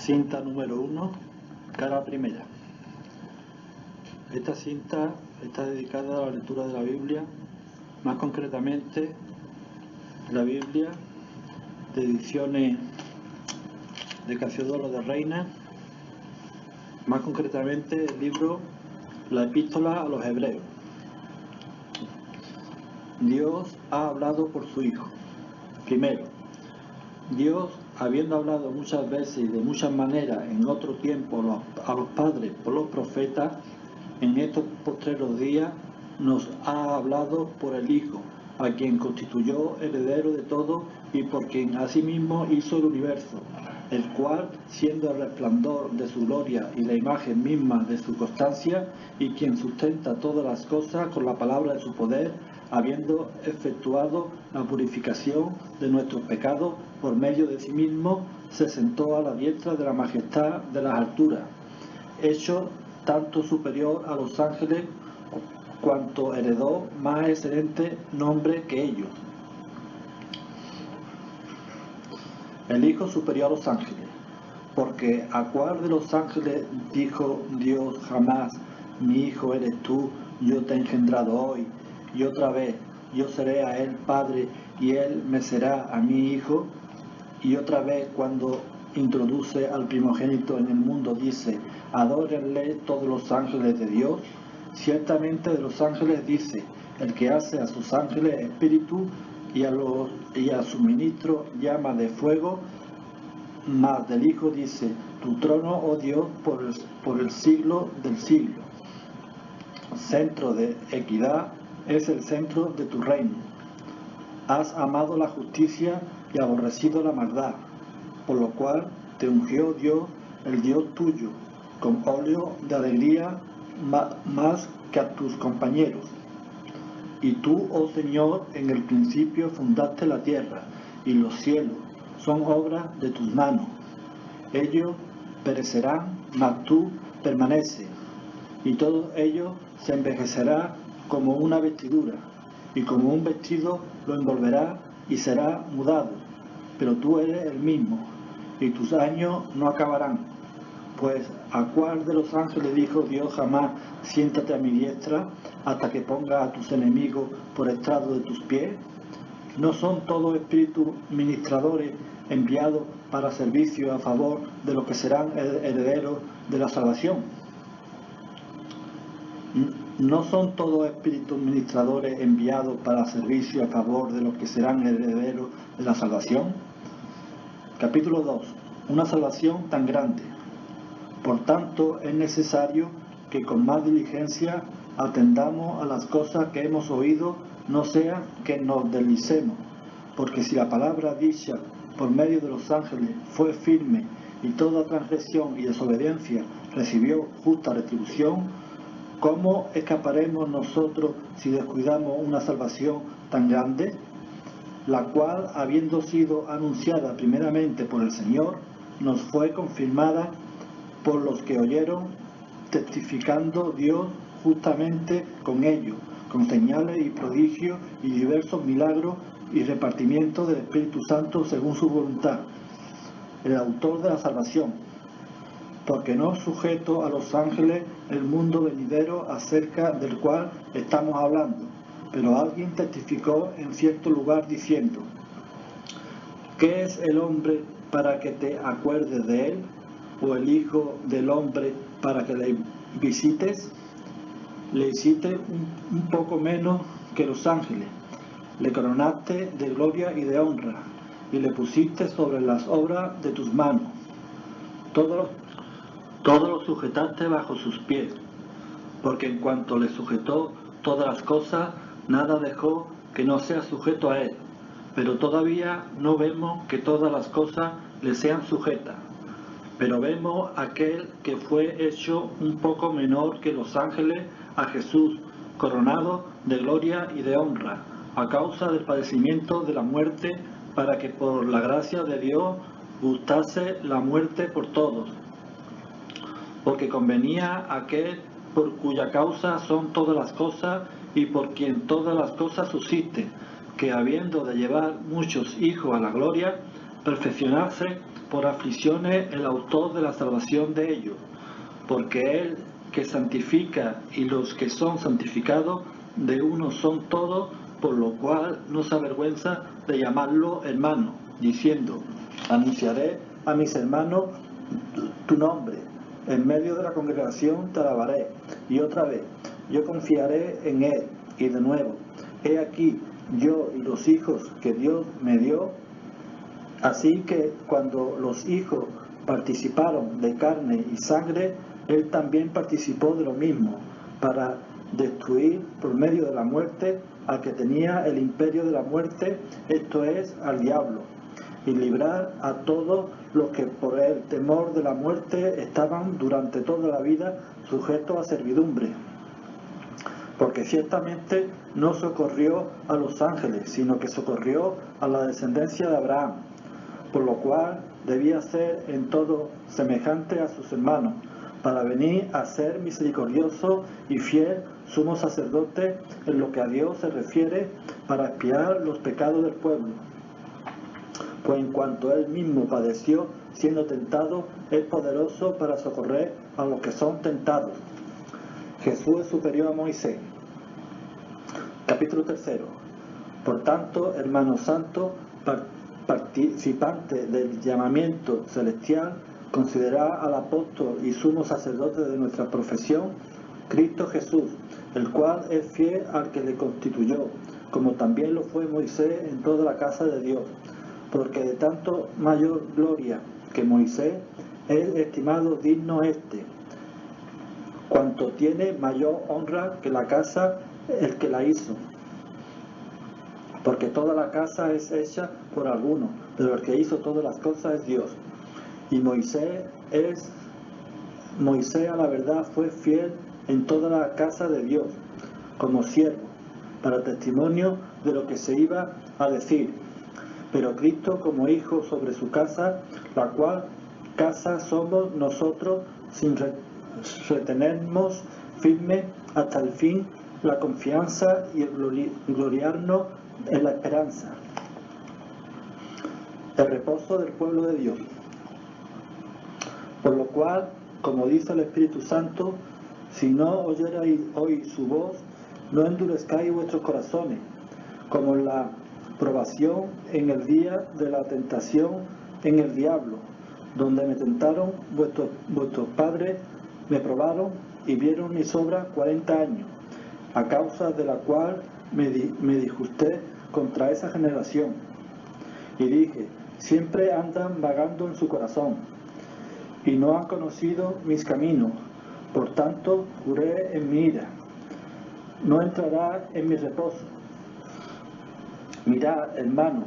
Cinta número 1, cara primera. Esta cinta está dedicada a la lectura de la Biblia, más concretamente la Biblia de ediciones de Casiodoro de Reina, más concretamente el libro La Epístola a los Hebreos. Dios ha hablado por su Hijo. Primero, Dios, habiendo hablado muchas veces y de muchas maneras en otro tiempo a los padres por los profetas, en estos postreros días nos ha hablado por el Hijo, a quien constituyó heredero de todo y por quien asimismo hizo el universo, el cual, siendo el resplandor de su gloria y la imagen misma de su constancia, y quien sustenta todas las cosas con la palabra de su poder, habiendo efectuado la purificación de nuestros pecados por medio de sí mismo, se sentó a la diestra de la majestad de las alturas, hecho tanto superior a los ángeles cuanto heredó más excelente nombre que ellos. El Hijo superior a los ángeles, porque ¿a cuál de los ángeles dijo Dios jamás: mi Hijo eres tú, yo te he engendrado hoy? Y otra vez, yo seré a él padre y él me será a mí hijo. Y otra vez, cuando introduce al primogénito en el mundo, dice: adórenle todos los ángeles de Dios. Ciertamente de los ángeles dice: el que hace a sus ángeles espíritu y a su ministro llama de fuego. Mas del Hijo dice: tu trono, oh Dios, por el siglo del siglo. Centro de equidad es el centro de tu reino. Has amado la justicia y aborrecido la maldad, por lo cual te ungió Dios, el Dios tuyo, con óleo de alegría más que a tus compañeros. Y tú, oh Señor, en el principio fundaste la tierra, y los cielos son obra de tus manos. Ellos perecerán, mas tú permaneces, y todo ello se envejecerá como una vestidura, y como un vestido lo envolverá y será mudado. Pero tú eres el mismo, y tus años no acabarán. Pues ¿a cuál de los ángeles dijo Dios jamás: siéntate a mi diestra, hasta que ponga a tus enemigos por estrado de tus pies? ¿No son todos espíritus ministradores enviados para servicio a favor de los que serán herederos de la salvación? ¿No son todos espíritus ministradores enviados para servicio a favor de los que serán herederos de la salvación? Capítulo 2. Una salvación tan grande. Por tanto, es necesario que con más diligencia atendamos a las cosas que hemos oído, no sea que nos deslicemos. Porque si la palabra dicha por medio de los ángeles fue firme, y toda transgresión y desobediencia recibió justa retribución, ¿cómo escaparemos nosotros si descuidamos una salvación tan grande, la cual, habiendo sido anunciada primeramente por el Señor, nos fue confirmada por los que oyeron, testificando Dios justamente con ellos, con señales y prodigios y diversos milagros y repartimiento del Espíritu Santo según su voluntad, el autor de la salvación? Porque no sujeto a los ángeles el mundo venidero acerca del cual estamos hablando. Pero alguien testificó en cierto lugar diciendo: ¿qué es el hombre para que te acuerdes de él? ¿O el hijo del hombre para que le visites? Le hiciste un poco menos que los ángeles, le coronaste de gloria y de honra, y le pusiste sobre las obras de tus manos. Todo lo sujetaste bajo sus pies, porque en cuanto le sujetó todas las cosas, nada dejó que no sea sujeto a él. Pero todavía no vemos que todas las cosas le sean sujetas. Pero vemos aquel que fue hecho un poco menor que los ángeles, a Jesús, coronado de gloria y de honra, a causa del padecimiento de la muerte, para que por la gracia de Dios gustase la muerte por todos. Porque convenía aquel por cuya causa son todas las cosas y por quien todas las cosas subsisten, que habiendo de llevar muchos hijos a la gloria, perfeccionarse por aflicciones el autor de la salvación de ellos, porque Él que santifica y los que son santificados de uno son todos, por lo cual no se avergüenza de llamarlo hermano, diciendo: anunciaré a mis hermanos tu nombre, en medio de la congregación te alabaré. Y otra vez, yo confiaré en Él. Y de nuevo, he aquí yo y los hijos que Dios me dio. Así que cuando los hijos participaron de carne y sangre, Él también participó de lo mismo, para destruir por medio de la muerte al que tenía el imperio de la muerte, esto es, al diablo, y librar a todos los que por el temor de la muerte estaban durante toda la vida sujetos a servidumbre. Porque ciertamente no socorrió a los ángeles, sino que socorrió a la descendencia de Abraham, por lo cual debía ser en todo semejante a sus hermanos, para venir a ser misericordioso y fiel sumo sacerdote en lo que a Dios se refiere, para expiar los pecados del pueblo. Pues en cuanto Él mismo padeció siendo tentado, es poderoso para socorrer a los que son tentados. Jesús es superior a Moisés. Capítulo 3. Por tanto, hermanos santos, participantes del llamamiento celestial, considerad al apóstol y sumo sacerdote de nuestra profesión, Cristo Jesús, el cual es fiel al que le constituyó, como también lo fue Moisés en toda la casa de Dios, porque de tanto mayor gloria que Moisés es estimado digno este, cuanto tiene mayor honra que la casa el que la hizo. Porque toda la casa es hecha por alguno, pero el que hizo todas las cosas es Dios. Y Moisés a la verdad fue fiel en toda la casa de Dios, como siervo, para testimonio de lo que se iba a decir. Pero Cristo como hijo sobre su casa, la cual casa somos nosotros, sin retenernos firme hasta el fin la confianza y el gloriarnos en la esperanza. El reposo del pueblo de Dios. Por lo cual, como dice el Espíritu Santo, si no oyerais hoy su voz, no endurezcáis vuestros corazones, como en la probación en el día de la tentación en el diablo, donde me tentaron vuestros padres, me probaron y vieron mis obras 40 años, a causa de la cual me disgusté contra esa generación. Y dije: siempre andan vagando en su corazón, y no han conocido mis caminos. Por tanto, juré en mi ira: no entrará en mi reposo. Mirad, hermano,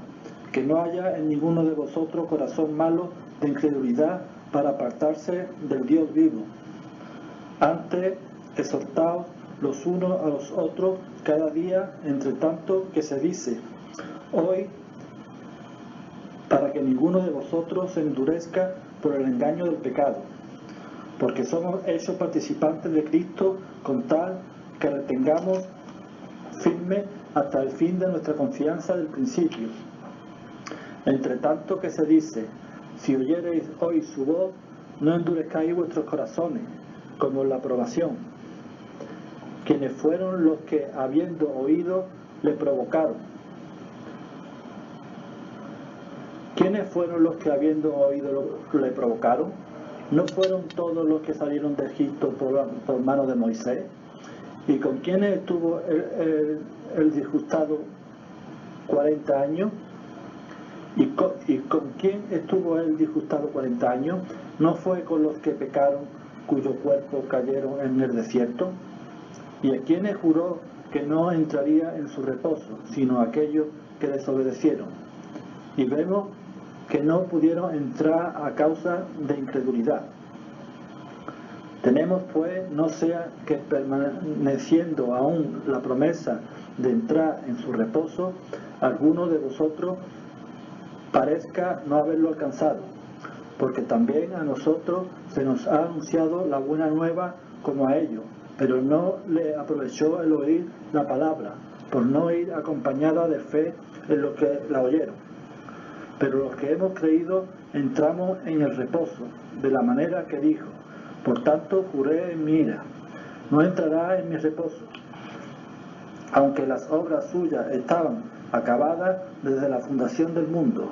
que no haya en ninguno de vosotros corazón malo de incredulidad para apartarse del Dios vivo. Antes, exhortaos los unos a los otros cada día, entre tanto que se dice hoy, para que ninguno de vosotros se endurezca por el engaño del pecado, porque somos hechos participantes de Cristo, con tal que retengamos firme hasta el fin de nuestra confianza del principio. Entre tanto que se dice: si oyereis hoy su voz, no endurezcáis vuestros corazones, como en la probación. Quienes fueron los que, habiendo oído, le provocaron. ¿Quiénes fueron los que, habiendo oído, le provocaron? ¿No fueron todos los que salieron de Egipto por mano de Moisés? ¿Y con quiénes estuvo el disgustado 40 años? ¿Y con quién estuvo él disgustado 40 años? ¿No fue con los que pecaron, cuyos cuerpos cayeron en el desierto? ¿Y a quienes juró que no entraría en su reposo, sino a aquellos que desobedecieron? Y vemos que no pudieron entrar a causa de incredulidad. Tenemos pues, no sea que permaneciendo aún la promesa de entrar en su reposo, alguno de vosotros parezca no haberlo alcanzado, porque también a nosotros se nos ha anunciado la buena nueva como a ellos, pero no le aprovechó el oír la palabra, por no ir acompañada de fe en los que la oyeron. pero los que hemos creído entramos en el reposo, de la manera que dijo: por tanto juré en mi ira, no entrará en mi reposo, aunque las obras suyas estaban acabadas desde la fundación del mundo.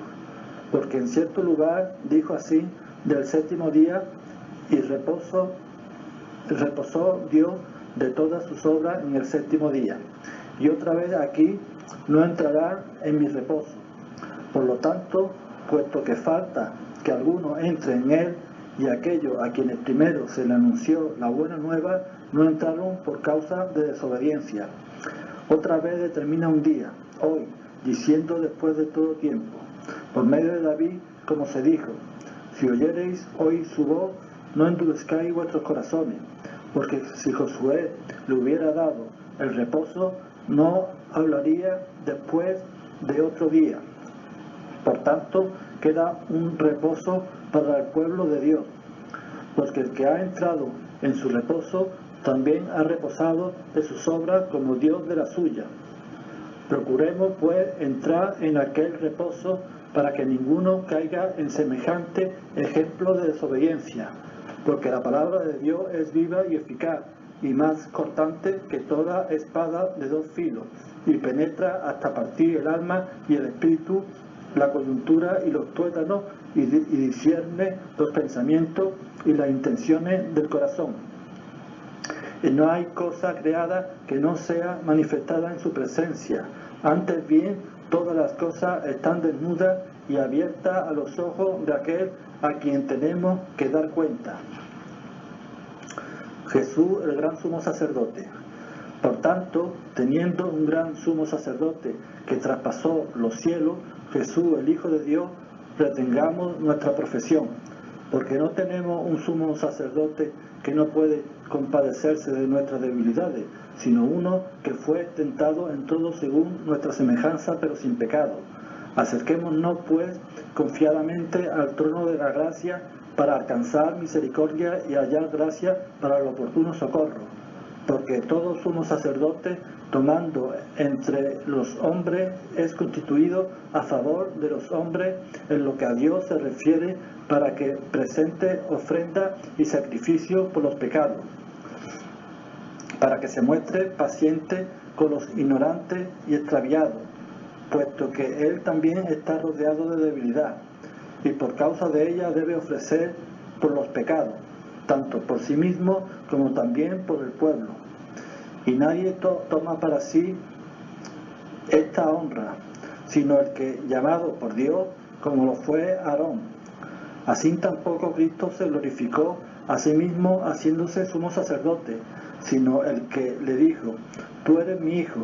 Porque en cierto lugar dijo así del séptimo día, y reposó Dios de todas sus obras en el séptimo día. Y otra vez aquí: no entrará en mi reposo. Por lo tanto, puesto que falta que alguno entre en él, y aquellos a quienes primero se le anunció la buena nueva no entraron por causa de desobediencia. Otra vez determina un día, hoy, diciendo después de todo tiempo, por medio de David, como se dijo: si oyereis hoy su voz, no endurezcáis vuestros corazones, porque si Josué le hubiera dado el reposo, no hablaría después de otro día. Por tanto, queda un reposo para el pueblo de Dios, porque el que ha entrado en su reposo también ha reposado de sus obras como Dios de la suya. Procuremos pues entrar en aquel reposo, para que ninguno caiga en semejante ejemplo de desobediencia, porque la palabra de Dios es viva y eficaz, y más cortante que toda espada de dos filos, y penetra hasta partir el alma y el espíritu, la coyuntura y los tuétanos, y discierne los pensamientos y las intenciones del corazón. Y no hay cosa creada que no sea manifestada en su presencia. Antes bien, todas las cosas están desnudas y abiertas a los ojos de aquel a quien tenemos que dar cuenta. Jesús, el gran sumo sacerdote. Por tanto, teniendo un gran sumo sacerdote que traspasó los cielos, Jesús, el Hijo de Dios, retengamos nuestra profesión, porque no tenemos un sumo sacerdote que no puede compadecerse de nuestras debilidades, sino uno que fue tentado en todo según nuestra semejanza, pero sin pecado. Acerquémonos, pues, confiadamente al trono de la gracia, para alcanzar misericordia y hallar gracia para el oportuno socorro. Porque todo sumo sacerdote, tomando entre los hombres, es constituido a favor de los hombres en lo que a Dios se refiere, para que presente ofrenda y sacrificio por los pecados, para que se muestre paciente con los ignorantes y extraviados, puesto que él también está rodeado de debilidad, y por causa de ella debe ofrecer por los pecados, tanto por sí mismo como también por el pueblo. Y nadie toma para sí esta honra, sino el que, llamado por Dios, como lo fue Aarón. Así tampoco Cristo se glorificó a sí mismo haciéndose sumo sacerdote, sino el que le dijo: tú eres mi hijo,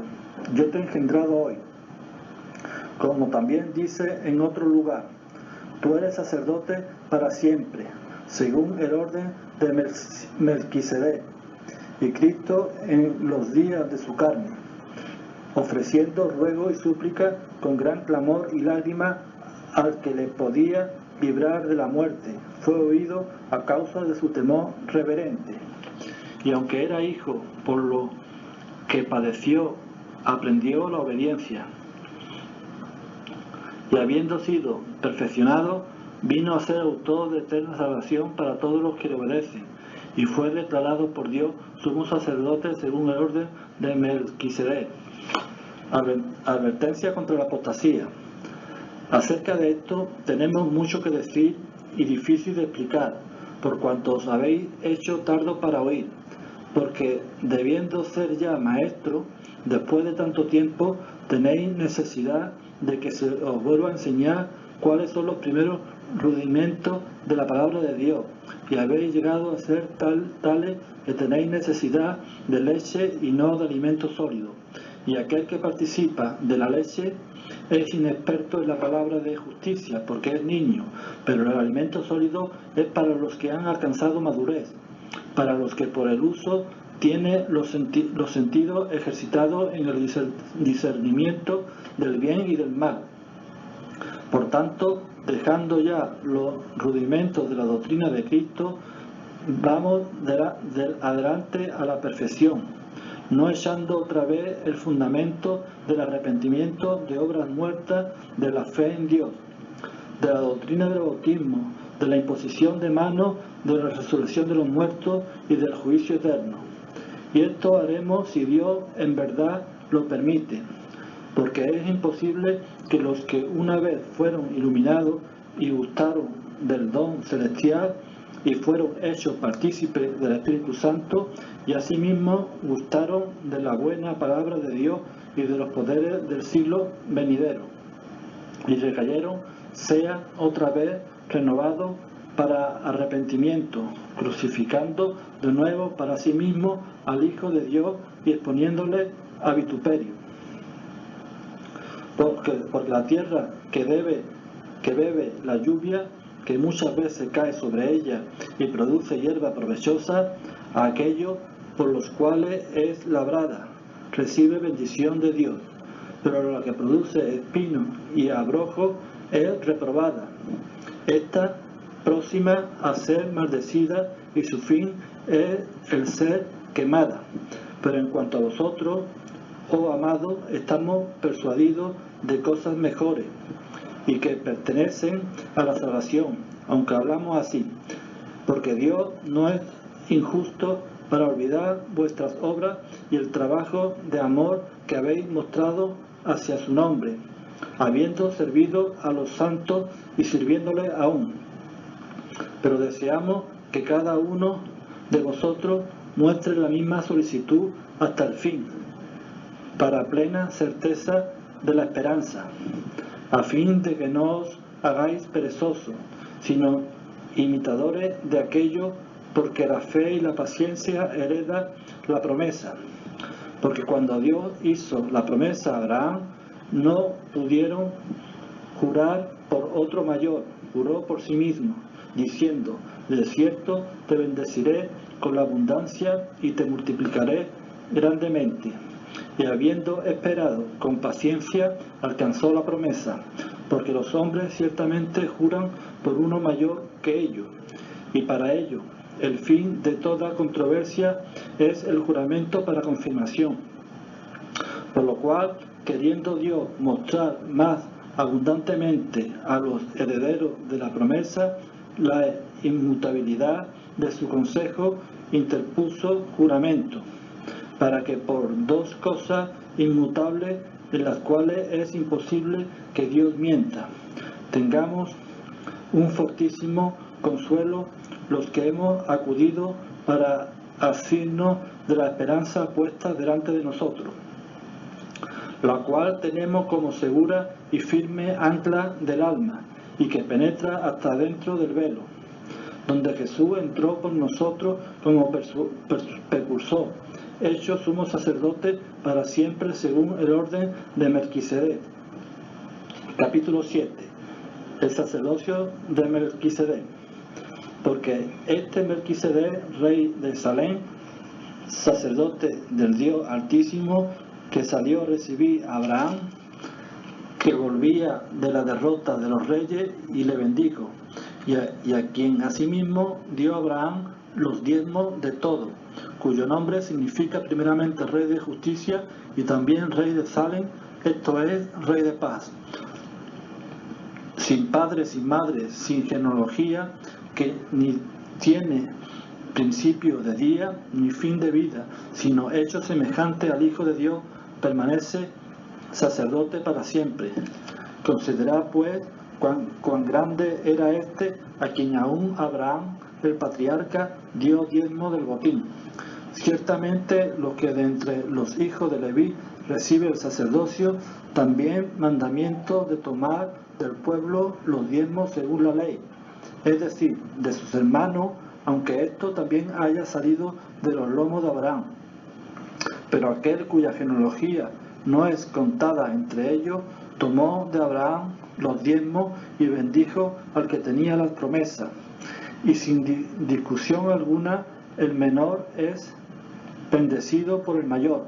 yo te he engendrado hoy. Como también dice en otro lugar: tú eres sacerdote para siempre, según el orden de Melquisedec. Y Cristo en los días de su carne, ofreciendo ruego y súplica con gran clamor y lágrima al que le podía librar de la muerte, fue oído a causa de su temor reverente. Y aunque era hijo, por lo que padeció, aprendió la obediencia. Y habiendo sido perfeccionado, vino a ser autor de eterna salvación para todos los que le obedecen, y fue declarado por Dios sumo sacerdote según el orden de Melquisedec. Advertencia contra la apostasía. Acerca de esto tenemos mucho que decir y difícil de explicar, por cuanto os habéis hecho tardo para oír, porque debiendo ser ya maestro, después de tanto tiempo, tenéis necesidad de que se os vuelva a enseñar cuáles son los primeros rudimentos de la palabra de Dios, y habéis llegado a ser tales que tenéis necesidad de leche y no de alimento sólido. Y aquel que participa de la leche es inexperto en la palabra de justicia, porque es niño, pero el alimento sólido es para los que han alcanzado madurez, para los que por el uso tiene los sentidos ejercitados en el discernimiento del bien y del mal. Por tanto, dejando ya los rudimentos de la doctrina de Cristo, vamos adelante a la perfección, no echando otra vez el fundamento del arrepentimiento de obras muertas de la fe en Dios, de la doctrina del bautismo, de la imposición de manos, de la resurrección de los muertos y del juicio eterno. Y esto haremos si Dios en verdad lo permite, porque es imposible que los que una vez fueron iluminados y gustaron del don celestial y fueron hechos partícipes del Espíritu Santo y asimismo gustaron de la buena palabra de Dios y de los poderes del siglo venidero y recayeron, sean otra vez renovados para arrepentimiento, crucificando de nuevo para sí mismo al Hijo de Dios y exponiéndole a vituperio. Porque la tierra que bebe la lluvia, que muchas veces cae sobre ella y produce hierba provechosa, a aquellos por los cuales es labrada, recibe bendición de Dios. Pero la que produce espinos y abrojos es reprobada. Esta próxima a ser maldecida y su fin es el ser quemada. Pero en cuanto a vosotros, oh amados, estamos persuadidos de cosas mejores y que pertenecen a la salvación, aunque hablamos así, porque Dios no es injusto para olvidar vuestras obras y el trabajo de amor que habéis mostrado hacia su nombre, habiendo servido a los santos y sirviéndole aún. Pero deseamos que cada uno de vosotros muestre la misma solicitud hasta el fin, para plena certeza de la esperanza, a fin de que no os hagáis perezosos, sino imitadores de aquello, porque la fe y la paciencia hereda la promesa. Porque cuando Dios hizo la promesa a Abraham, no pudieron jurar por otro mayor, juró por sí mismo, diciendo: de cierto te bendeciré con la abundancia y te multiplicaré grandemente. Y habiendo esperado con paciencia, alcanzó la promesa, porque los hombres ciertamente juran por uno mayor que ellos, y para ello el fin de toda controversia es el juramento para confirmación. Por lo cual, queriendo Dios mostrar más abundantemente a los herederos de la promesa la inmutabilidad de su consejo, interpuso juramento, para que por dos cosas inmutables en las cuales es imposible que Dios mienta, tengamos un fortísimo consuelo los que hemos acudido para asirnos de la esperanza puesta delante de nosotros, la cual tenemos como segura y firme ancla del alma, y que penetra hasta dentro del velo, donde Jesús entró por nosotros como precursor, hecho sumo sacerdote para siempre según el orden de Melquisedec. Capítulo 7. El sacerdocio de Melquisedec. Porque este Melquisedec, rey de Salem, sacerdote del Dios Altísimo, que salió a recibir a Abraham, que volvía de la derrota de los reyes, y le bendijo, y a quien asimismo dio a Abraham los diezmos de todo, cuyo nombre significa primeramente Rey de Justicia y también Rey de Salem, esto es, Rey de Paz. Sin padre, sin madre, sin genealogía, que ni tiene principio de día ni fin de vida, sino hecho semejante al Hijo de Dios, permanece sacerdote para siempre. Considerad pues cuán grande era este, a quien aún Abraham, el patriarca, dio diezmo del botín. Ciertamente los que de entre los hijos de Leví recibe el sacerdocio, también mandamiento de tomar del pueblo los diezmos según la ley, es decir, de sus hermanos, aunque esto también haya salido de los lomos de Abraham. Pero aquel cuya genealogía no es contada entre ellos, tomó de Abraham los diezmos y bendijo al que tenía las promesas. Y sin discusión alguna, el menor es bendecido por el mayor.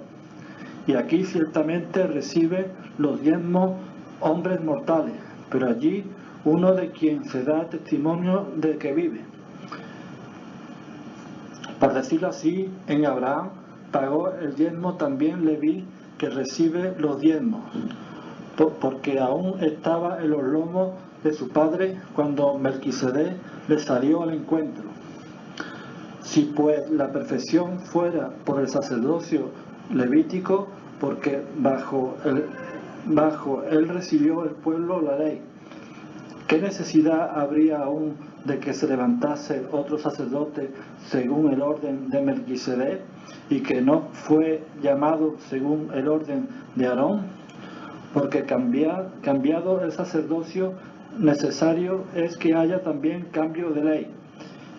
Y aquí ciertamente recibe los diezmos hombres mortales, pero allí uno de quien se da testimonio de que vive. Por decirlo así, en Abraham pagó el diezmo también Leví, que recibe los diezmos, porque aún estaba en los lomos de su padre cuando Melquisedec le salió al encuentro. Si pues la perfección fuera por el sacerdocio levítico, porque bajo él recibió el pueblo la ley, ¿qué necesidad habría aún de que se levantase otro sacerdote según el orden de Melquisedec y que no fue llamado según el orden de Aarón? Porque cambiado el sacerdocio, necesario es que haya también cambio de ley.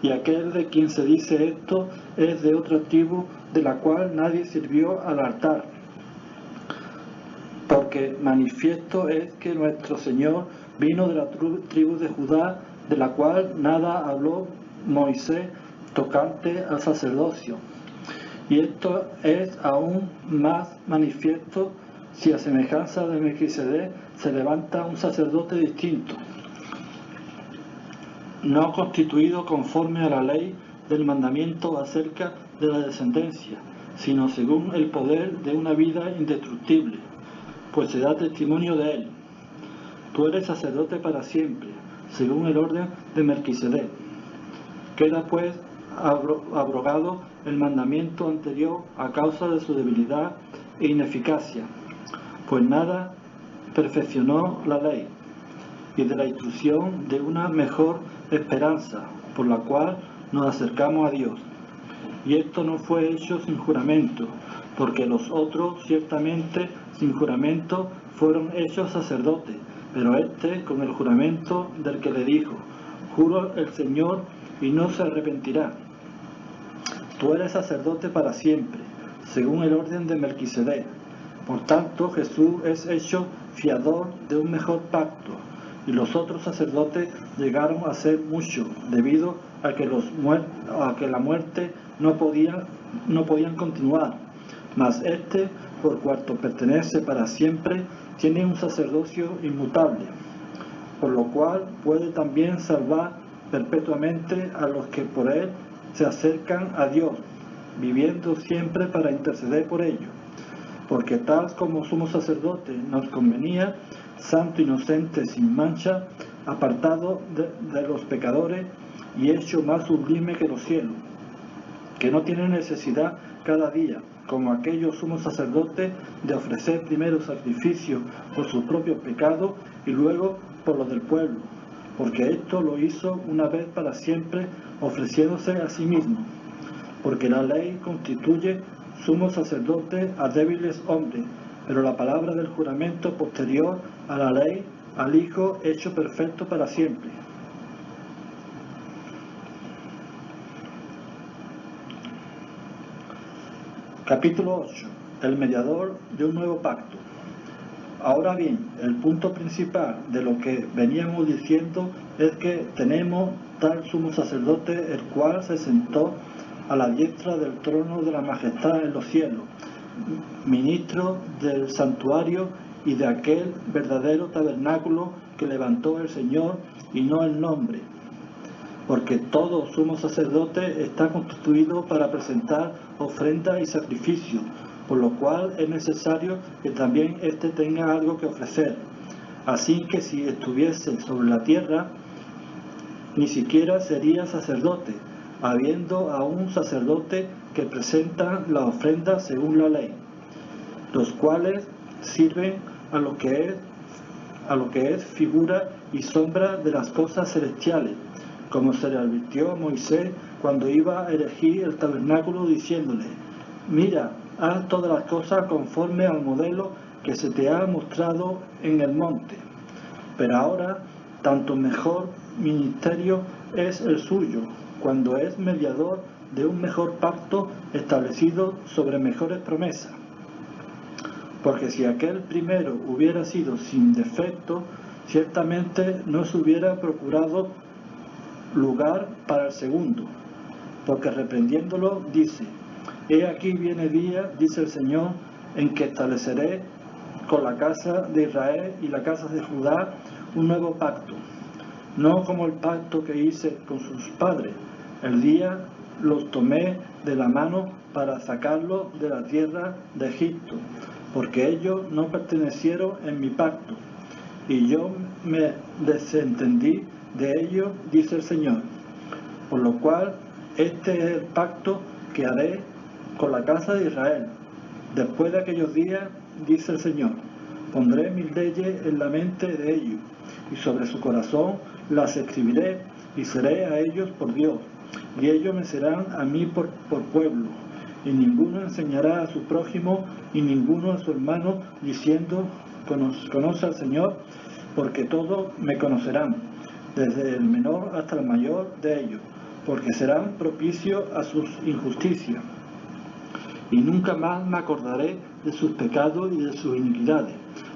Y aquel de quien se dice esto es de otra tribu de la cual nadie sirvió al altar. Porque manifiesto es que nuestro Señor vino de la tribu de Judá, de la cual nada habló Moisés tocante al sacerdocio. Y esto es aún más manifiesto si a semejanza de Melquisedec se levanta un sacerdote distinto, no constituido conforme a la ley del mandamiento acerca de la descendencia, sino según el poder de una vida indestructible, pues se da testimonio de él. Tú eres sacerdote para siempre, según el orden de Melquisedec. Queda pues abrogado el mandamiento anterior a causa de su debilidad e ineficacia, pues nada perfeccionó la ley, y de la instrucción de una mejor esperanza, por la cual nos acercamos a Dios. Y esto no fue hecho sin juramento, porque los otros ciertamente sin juramento fueron hechos sacerdotes, pero este con el juramento del que le dijo: juro el Señor y no se arrepentirá. Tú eres sacerdote para siempre, según el orden de Melquisedec. Por tanto, Jesús es hecho fiador de un mejor pacto, y los otros sacerdotes llegaron a ser muchos, debido a que la muerte no podían continuar. Mas este, por cuanto pertenece para siempre, tiene un sacerdocio inmutable, por lo cual puede también salvar perpetuamente a los que por él se acercan a Dios, viviendo siempre para interceder por ellos. Porque tal como sumo sacerdote nos convenía, santo, inocente, sin mancha, apartado de los pecadores y hecho más sublime que los cielos, que no tiene necesidad cada día, como aquellos sumos sacerdotes, de ofrecer primero sacrificio por sus propios pecados y luego por los del pueblo, porque esto lo hizo una vez para siempre, ofreciéndose a sí mismo. Porque la ley constituye sumo sacerdote a débiles hombres, pero la palabra del juramento posterior a la ley, al Hijo hecho perfecto para siempre. Capítulo 8. El mediador de un nuevo pacto. Ahora bien, el punto principal de lo que veníamos diciendo es que tenemos tal sumo sacerdote, el cual se sentó a la diestra del trono de la majestad en los cielos, ministro del santuario y de aquel verdadero tabernáculo que levantó el Señor y no el nombre. Porque todo sumo sacerdote está constituido para presentar ofrenda y sacrificio, por lo cual es necesario que también éste tenga algo que ofrecer. Así que si estuviese sobre la tierra, ni siquiera sería sacerdote, habiendo aún sacerdote que presenta la ofrenda según la ley, los cuales sirven a lo que es figura y sombra de las cosas celestiales, como se le advirtió a Moisés cuando iba a erigir el tabernáculo, diciéndole: mira, haz todas las cosas conforme al modelo que se te ha mostrado en el monte. Pero ahora, tanto mejor ministerio es el suyo, cuando es mediador de un mejor pacto establecido sobre mejores promesas. Porque si aquel primero hubiera sido sin defecto, ciertamente no se hubiera procurado lugar para el segundo, porque reprendiéndolo dice: he aquí viene día, dice el Señor, en que estableceré con la casa de Israel y la casa de Judá un nuevo pacto, no como el pacto que hice con sus padres, el día los tomé de la mano para sacarlos de la tierra de Egipto, porque ellos no pertenecieron en mi pacto, y yo me desentendí de ello, dice el Señor. Por lo cual, este es el pacto que haré con la casa de Israel. Después de aquellos días, dice el Señor, pondré mis leyes en la mente de ellos, y sobre su corazón las escribiré, y seré a ellos por Dios, y ellos me serán a mí por pueblo. Y ninguno enseñará a su prójimo, y ninguno a su hermano, diciendo, conoce al Señor, porque todos me conocerán, desde el menor hasta el mayor de ellos, porque serán propicios a sus injusticias. Y nunca más me acordaré de sus pecados y de sus iniquidades.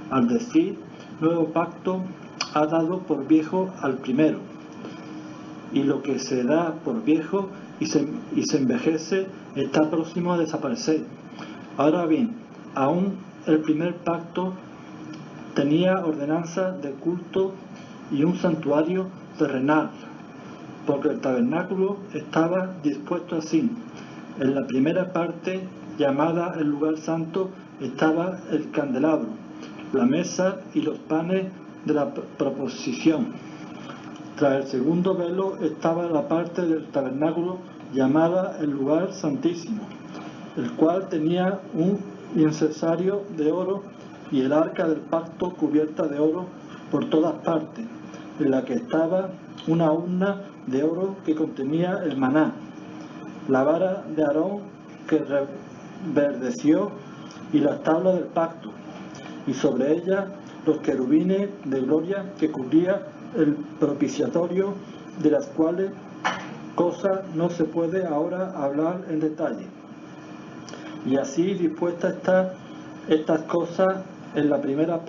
Al decir, nuevo pacto ha dado por viejo al primero. Y lo que se da por viejo y se envejece está próximo a desaparecer. Ahora bien, aún el primer pacto tenía ordenanza de culto y un santuario terrenal, porque el tabernáculo estaba dispuesto así. En la primera parte, llamada el lugar santo, estaba el candelabro, la mesa y los panes de la proposición. Tras el segundo velo estaba la parte del tabernáculo llamada el lugar santísimo, el cual tenía un incensario de oro y el arca del pacto cubierta de oro por todas partes, en la que estaba una urna de oro que contenía el maná, la vara de Aarón que reverdeció y las tablas del pacto, y sobre ella los querubines de gloria que cubría el propiciatorio, de las cuales cosas no se puede ahora hablar en detalle. Y así dispuestas estas cosas, en la primera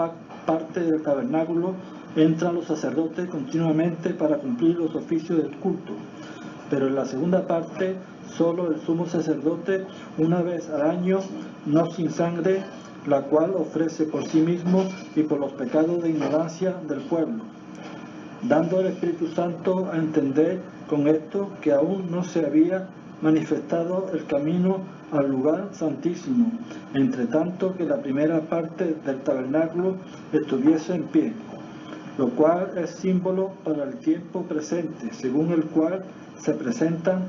parte del tabernáculo entran los sacerdotes continuamente para cumplir los oficios del culto, pero en la segunda parte solo el sumo sacerdote una vez al año, no sin sangre, la cual ofrece por sí mismo y por los pecados de ignorancia del pueblo, dando el Espíritu Santo a entender con esto que aún no se había manifestado el camino al lugar santísimo, entre tanto que la primera parte del tabernáculo estuviese en pie, lo cual es símbolo para el tiempo presente, según el cual se presentan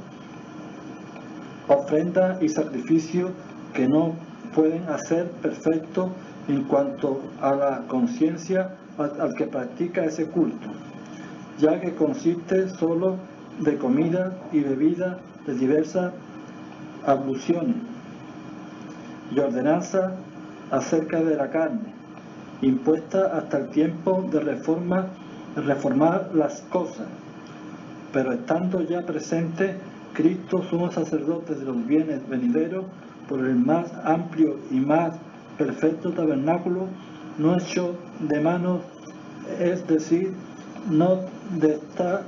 ofrendas y sacrificios que no pueden hacer perfecto en cuanto a la conciencia al que practica ese culto, ya que consiste solo de comida y bebida de diversas abluciones y ordenanzas acerca de la carne, impuesta hasta el tiempo de reformar las cosas. Pero estando ya presente Cristo, sumo sacerdote de los bienes venideros, por el más amplio y más perfecto tabernáculo, no hecho de manos, es decir, no de esta,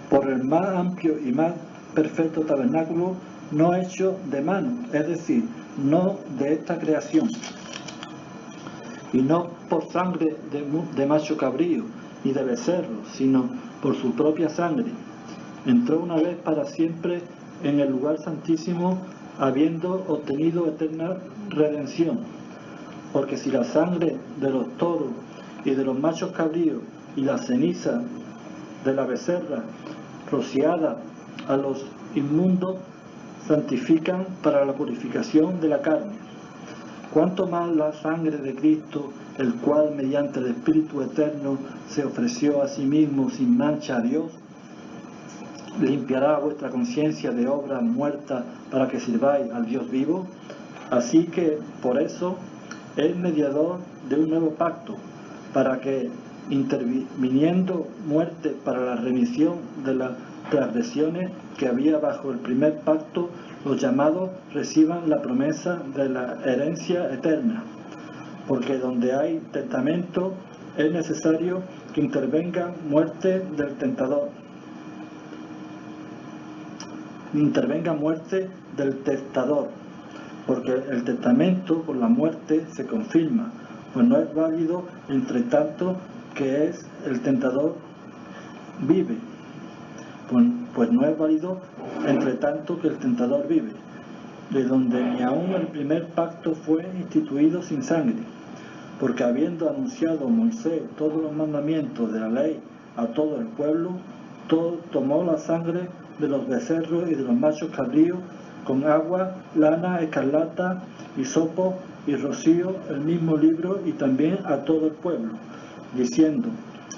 por el más amplio y más perfecto tabernáculo, no hecho de mano, es decir, no de esta creación, y no por sangre de macho cabrío ni de becerro, sino por su propia sangre. Entró una vez para siempre en el lugar santísimo, habiendo obtenido eterna redención. Porque si la sangre de los toros y de los machos cabríos y la ceniza de la becerra rociada a los inmundos santifican para la purificación de la carne, cuánto más la sangre de Cristo, el cual mediante el Espíritu Eterno se ofreció a sí mismo sin mancha a Dios, limpiará vuestra conciencia de obras muertas para que sirváis al Dios vivo. Así que por eso es mediador de un nuevo pacto, para que, interviniendo muerte para la remisión de las transgresiones que había bajo el primer pacto, los llamados reciban la promesa de la herencia eterna. Porque donde hay testamento es necesario que intervenga muerte del tentador. Porque el testamento por la muerte se confirma, pues no es válido entre tanto que el tentador vive. Pues no es válido entre tanto que el tentador vive, de donde ni aun el primer pacto fue instituido sin sangre, porque habiendo anunciado Moisés todos los mandamientos de la ley a todo el pueblo, tomó la sangre de los becerros y de los machos cabríos con agua, lana, escarlata, hisopo y rocío, el mismo libro, y también a todo el pueblo, diciendo: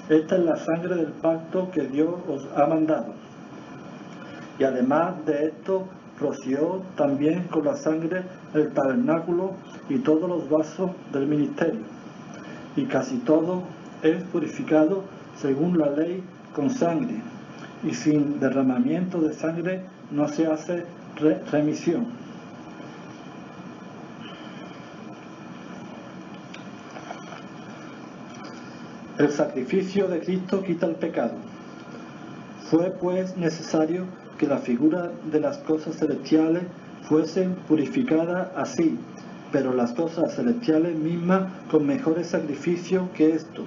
esta es la sangre del pacto que Dios os ha mandado. Y además de esto, roció también con la sangre el tabernáculo y todos los vasos del ministerio. Y casi todo es purificado según la ley con sangre, y sin derramamiento de sangre no se hace remisión. El sacrificio de Cristo quita el pecado. Fue pues necesario que la figura de las cosas celestiales fuesen purificadas así, pero las cosas celestiales mismas con mejores sacrificios que esto,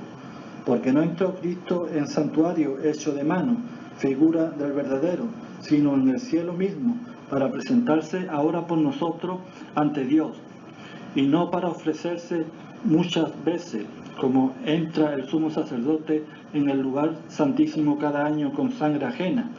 porque no entró Cristo en santuario hecho de mano, figura del verdadero, sino en el cielo mismo, para presentarse ahora por nosotros ante Dios, y no para ofrecerse muchas veces, como entra el sumo sacerdote en el lugar santísimo cada año con sangre ajena.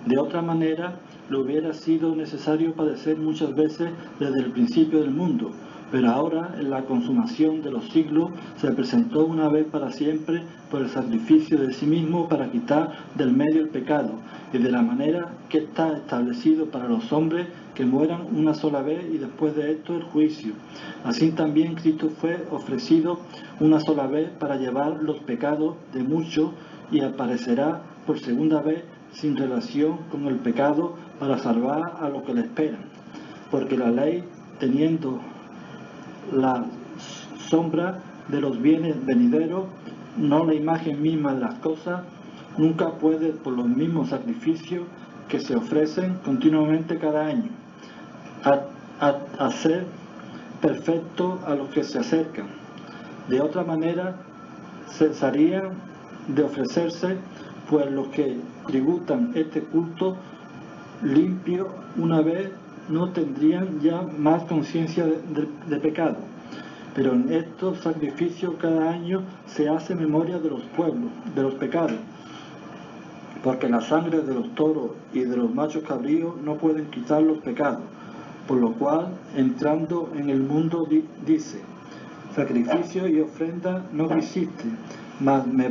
De otra manera, le hubiera sido necesario padecer muchas veces desde el principio del mundo, pero ahora, en la consumación de los siglos, se presentó una vez para siempre por el sacrificio de sí mismo para quitar del medio el pecado, y de la manera que está establecido para los hombres que mueran una sola vez y después de esto el juicio. Así también Cristo fue ofrecido una sola vez para llevar los pecados de muchos, y aparecerá por segunda vez sin relación con el pecado para salvar a los que le esperan. Porque la ley, teniendo la sombra de los bienes venideros, no la imagen misma de las cosas, nunca puede, por los mismos sacrificios que se ofrecen continuamente cada año, hacer perfecto a los que se acercan. De otra manera, cesarían de ofrecerse, pues los que tributan este culto limpio una vez no tendrían ya más conciencia de pecado. Pero en estos sacrificios cada año se hace memoria de los pueblos, de los pecados, porque la sangre de los toros y de los machos cabríos no pueden quitar los pecados, por lo cual, entrando en el mundo, dice: sacrificio y ofrenda no quisiste, mas me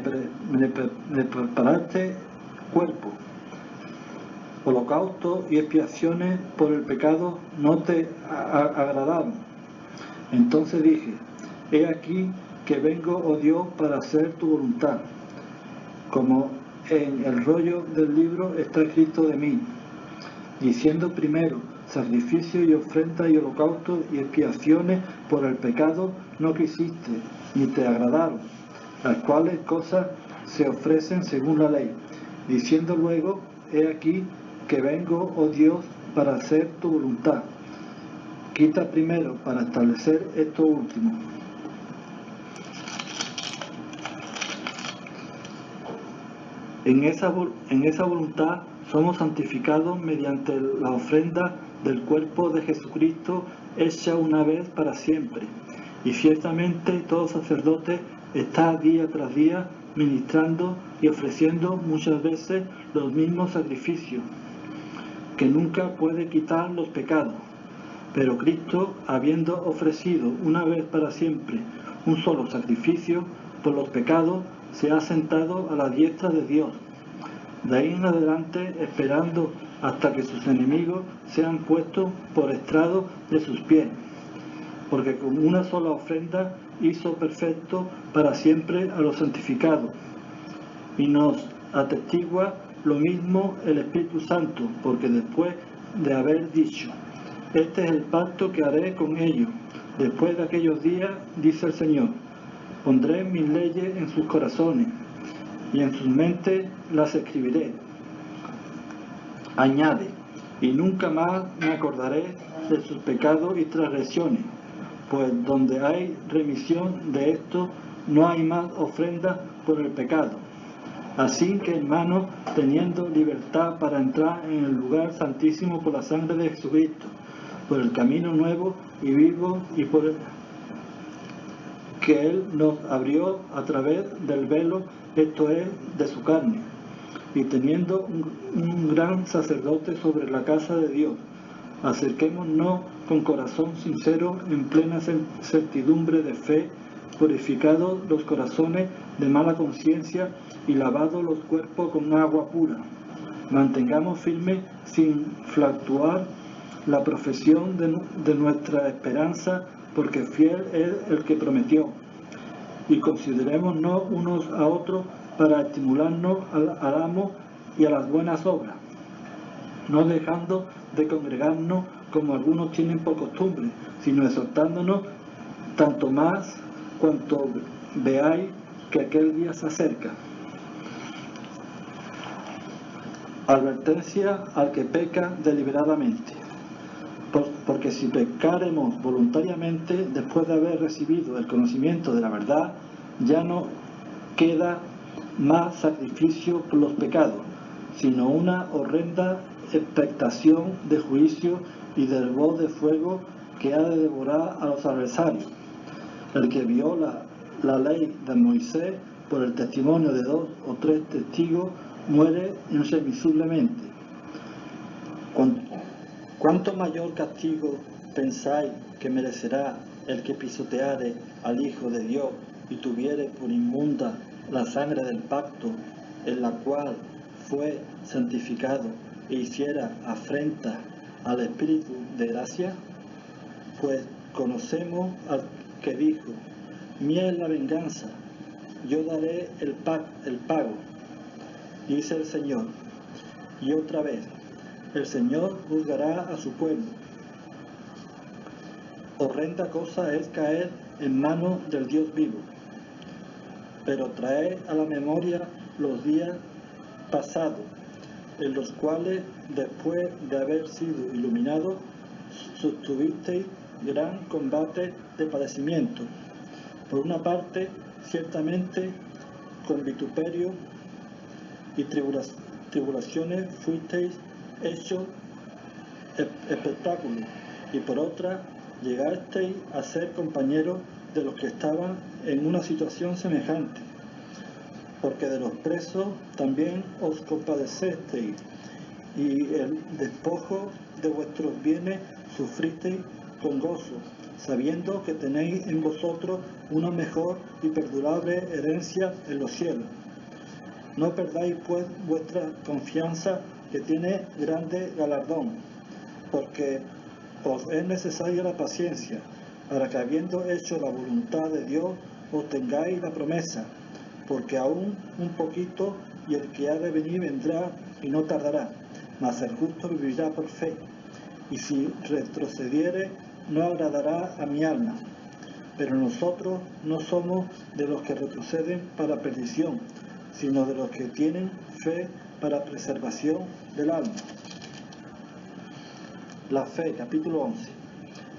preparaste cuerpo. Holocausto y expiaciones por el pecado no te agradaron. Entonces dije: he aquí que vengo, oh Dios, para hacer tu voluntad. Como en el rollo del libro está escrito de mí, diciendo primero: sacrificio y ofrenda y holocausto y expiaciones por el pecado no quisiste, ni te agradaron, las cuales cosas se ofrecen según la ley. Diciendo luego: he aquí que vengo, oh Dios, para hacer tu voluntad. Quita primero para establecer esto último. En esa voluntad somos santificados mediante la ofrenda del cuerpo de Jesucristo, hecha una vez para siempre. Y ciertamente todo sacerdote está día tras día ministrando y ofreciendo muchas veces los mismos sacrificios, que nunca puede quitar los pecados. Pero Cristo, habiendo ofrecido una vez para siempre un solo sacrificio por los pecados, se ha sentado a la diestra de Dios. De ahí en adelante, esperando hasta que sus enemigos sean puestos por estrado de sus pies. Porque con una sola ofrenda hizo perfecto para siempre a los santificados. Y nos atestigua lo mismo el Espíritu Santo, porque después de haber dicho: este es el pacto que haré con ellos después de aquellos días, dice el Señor, pondré mis leyes en sus corazones y en sus mentes las escribiré. Añade: y nunca más me acordaré de sus pecados y transgresiones, pues donde hay remisión de esto, no hay más ofrenda por el pecado. Así que, hermanos, teniendo libertad para entrar en el lugar santísimo por la sangre de Jesucristo, por el camino nuevo y vivo y por el que Él nos abrió a través del velo, esto es, de su carne, y teniendo un gran sacerdote sobre la casa de Dios, acerquémonos con corazón sincero, en plena certidumbre de fe, purificados los corazones de mala conciencia y lavados los cuerpos con agua pura. Mantengamos firme sin fluctuar la profesión de nuestra esperanza, porque fiel es el que prometió. Y considerémonos unos a otros para estimularnos al amo y a las buenas obras, no dejando de congregarnos como algunos tienen por costumbre, sino exhortándonos tanto más cuanto veáis que aquel día se acerca. Advertencia al que peca deliberadamente. Porque si pecaremos voluntariamente después de haber recibido el conocimiento de la verdad, ya no queda más sacrificio por los pecados, sino una horrenda expectación de juicio y del voz de fuego que ha de devorar a los adversarios. El que viola la ley de Moisés por el testimonio de 2 o 3 testigos muere irremisiblemente. ¿Cuánto mayor castigo pensáis que merecerá el que pisoteare al Hijo de Dios y tuviere por inmunda la sangre del pacto, en la cual fue santificado, e hiciera afrenta al Espíritu de gracia? Pues conocemos al que dijo: mía es la venganza, yo daré el pago, dice el Señor. Y otra vez, el Señor juzgará a su pueblo. Horrenda cosa es caer en manos del Dios vivo. Pero traed a la memoria los días pasados, en los cuales, después de haber sido iluminados, sostuvisteis gran combate de padecimiento. Por una parte, ciertamente, con vituperio y tribulaciones fuisteis hechos espectáculo, y por otra, llegasteis a ser compañeros de los que estaban en una situación semejante, porque de los presos también os compadecisteis, y el despojo de vuestros bienes sufristeis con gozo, sabiendo que tenéis en vosotros una mejor y perdurable herencia en los cielos. No perdáis pues vuestra confianza, que tiene grande galardón, porque os es necesaria la paciencia, para que, habiendo hecho la voluntad de Dios, obtengáis la promesa, porque aún un poquito, y el que ha de venir vendrá y no tardará, mas el justo vivirá por fe, y si retrocediere, no agradará a mi alma. Pero nosotros no somos de los que retroceden para perdición, sino de los que tienen fe para preservación del alma. La fe, capítulo 11.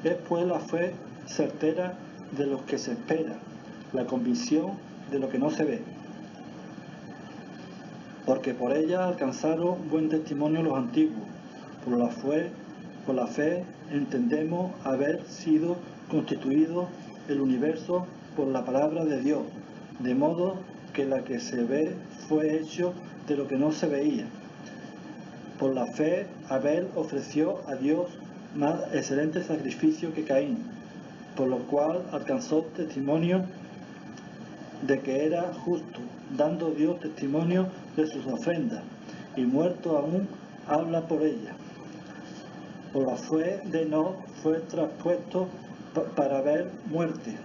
Es pues la fe certera de los que se espera, la convicción de lo que no se ve. Porque por ella alcanzaron buen testimonio los antiguos. Por la fe entendemos haber sido constituido el universo por la palabra de Dios, de modo que la que se ve fue hecho de lo que no se veía. Por la fe Abel ofreció a Dios más excelente sacrificio que Caín, por lo cual alcanzó testimonio de que era justo, dando Dios testimonio de sus ofrendas, y muerto aún habla por ella. Por la fe de Enoc fue traspuesto para ver muerte,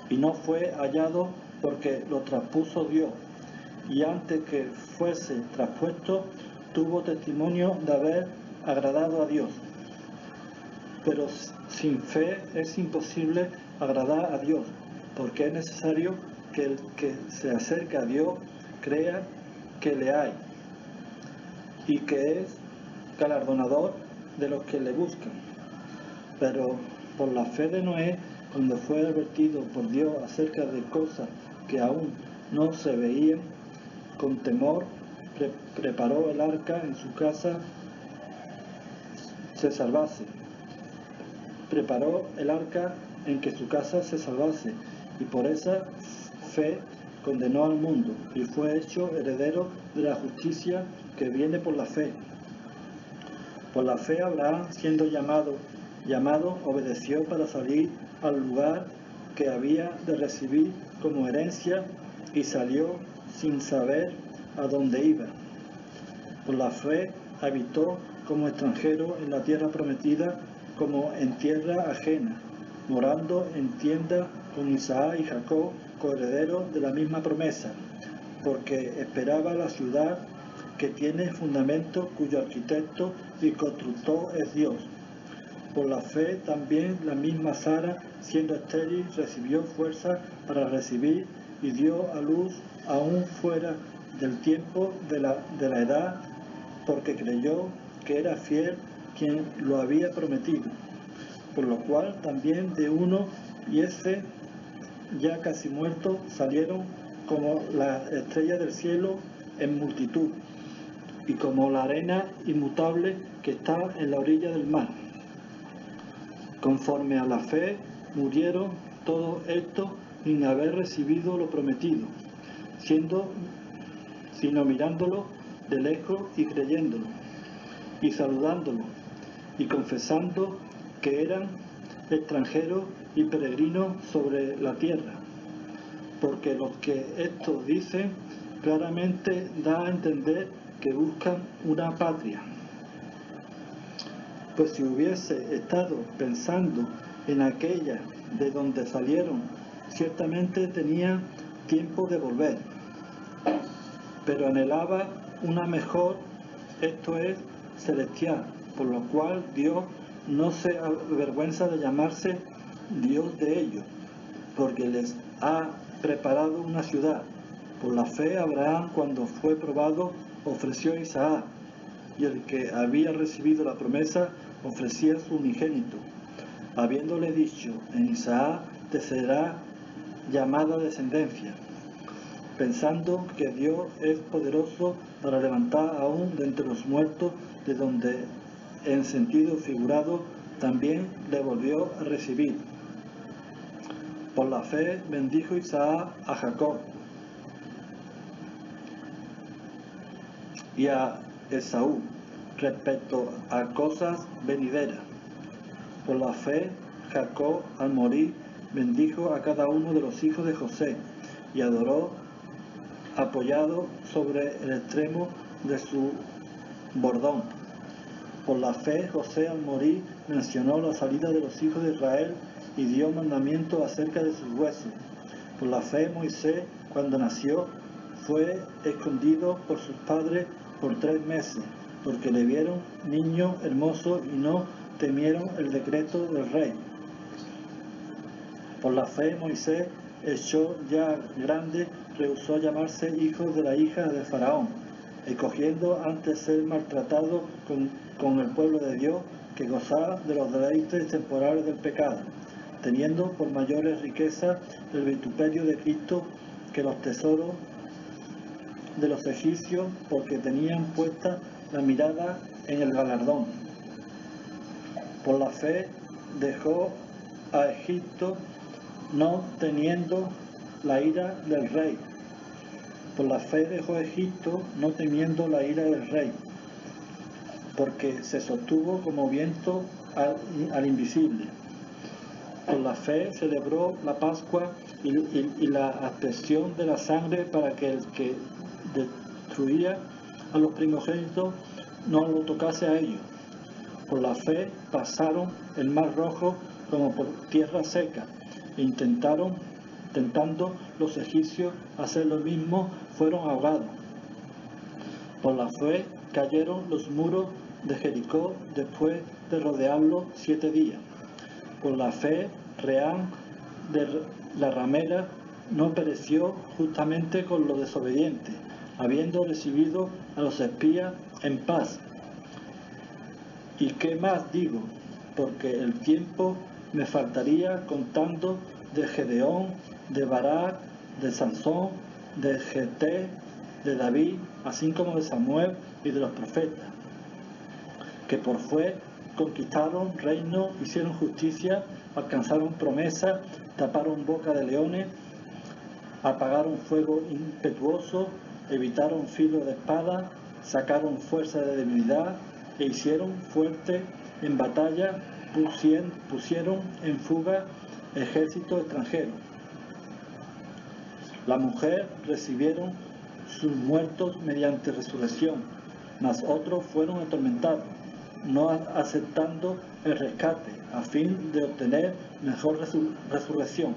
y no fue hallado porque lo traspuso Dios, y antes que fuese traspuesto tuvo testimonio de haber agradado a Dios. Pero sin fe es imposible agradar a Dios, porque es necesario que el que se acerca a Dios crea que le hay, y que es galardonador de los que le buscan. Pero por la fe de Noé, cuando fue advertido por Dios acerca de cosas que aún no se veían, con temor preparó el arca en su casa, se salvase. Preparó el arca en que su casa se salvase, y por esa fe condenó al mundo, y fue hecho heredero de la justicia que viene por la fe. Por la fe Abraham, siendo llamado, obedeció para salir al lugar que había de recibir como herencia, y salió sin saber a dónde iba. Por la fe habitó como extranjero en la tierra prometida, como en tierra ajena, morando en tienda con Isaac y Jacob, coherederos de la misma promesa, porque esperaba la ciudad que tiene fundamento, cuyo arquitecto y constructor es Dios. Por la fe también la misma Sara, siendo estéril, recibió fuerza para recibir y dio a luz aún fuera del tiempo de la edad, porque creyó que era fiel quien lo había prometido. Por lo cual también de uno, y ese ya casi muerto, salieron como las estrellas del cielo en multitud, y como la arena inmutable que está en la orilla del mar. Conforme a la fe murieron todos estos sin haber recibido lo prometido, sino mirándolo de lejos y creyéndolo, y saludándolo, y confesando que eran extranjeros y peregrinos sobre la tierra, porque los que esto dicen claramente da a entender que buscan una patria. Pues si hubiese estado pensando en aquella de donde salieron, ciertamente tenía tiempo de volver, pero anhelaba una mejor, esto es, celestial, por lo cual Dios no se avergüenza de llamarse Dios de ellos, porque les ha preparado una ciudad. Por la fe Abraham, cuando fue probado, ofreció a Isaac, y el que había recibido la promesa ofrecía su unigénito, habiéndole dicho: en Isaac te será llamada descendencia, pensando que Dios es poderoso para levantar aún de entre los muertos, de donde en sentido figurado también le volvió a recibir. Por la fe bendijo Isaac a Jacob y a Esaú respecto a cosas venideras. Por la fe Jacob, al morir, bendijo a cada uno de los hijos de José y adoró apoyado sobre el extremo de su bordón. Por la fe José, al morir, mencionó la salida de los hijos de Israel y dio mandamiento acerca de sus huesos. Por la fe Moisés, cuando nació, fue escondido por sus padres por 3 meses, porque le vieron niño hermoso y no temieron el decreto del rey. Por la fe Moisés, hecho ya grande, rehusó llamarse hijo de la hija de Faraón, escogiendo antes ser maltratado con el pueblo de Dios que gozar de los deleites temporales del pecado, teniendo por mayores riquezas el vituperio de Cristo que los tesoros de los egipcios, porque tenían puesta la mirada en el galardón. Por la fe dejó a Egipto, no temiendo la ira del rey. Por la fe dejó Egipto, no temiendo la ira del rey, porque se sostuvo como viento al invisible. Por la fe celebró la Pascua y la aspersión de la sangre, para que el que destruía a los primogénitos no lo tocase a ellos. Por la fe pasaron el mar rojo como por tierra seca, e tentando los egipcios hacer lo mismo, fueron ahogados. Por la fe cayeron los muros de Jericó después de rodearlo 7 días. Por la fe Reán de la ramera no pereció justamente con los desobedientes, habiendo recibido a los espías en paz. ¿Y qué más digo? Porque el tiempo me faltaría contando de Gedeón, de Barak, de Sansón, de Jefté, de David, así como de Samuel y de los profetas, que por fe conquistaron reinos, hicieron justicia, alcanzaron promesa, taparon boca de leones, apagaron fuego impetuoso, evitaron filo de espada, sacaron fuerza de debilidad e hicieron fuerte en batalla, pusieron en fuga ejército extranjero. La mujer recibieron sus muertos mediante resurrección, mas otros fueron atormentados, no aceptando el rescate, a fin de obtener mejor resurrección.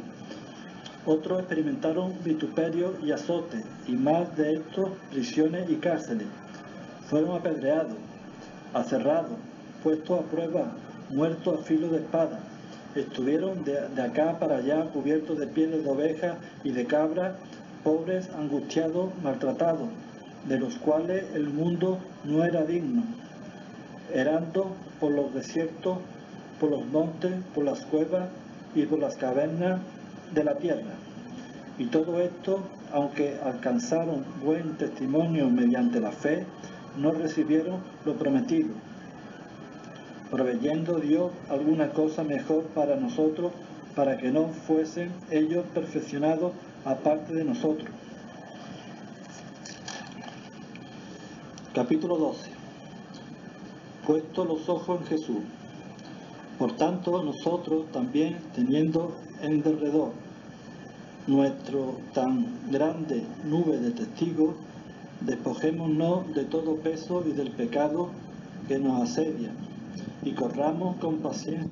Otros experimentaron vituperio y azote, y más de estos, prisiones y cárceles. Fueron apedreados, aserrados, puestos a prueba, muertos a filo de espada. Estuvieron de acá para allá cubiertos de pieles de oveja y de cabra, pobres, angustiados, maltratados, de los cuales el mundo no era digno, errando por los desiertos, por los montes, por las cuevas y por las cavernas de la tierra. Y todo esto, aunque alcanzaron buen testimonio mediante la fe, no recibieron lo prometido, proveyendo Dios alguna cosa mejor para nosotros, para que no fuesen ellos perfeccionados aparte de nosotros. Capítulo 12. Puesto los ojos en Jesús. Por tanto, nosotros también, teniendo en derredor nuestro tan grande nube de testigos, despojémonos de todo peso y del pecado que nos asedia, y corramos con paciencia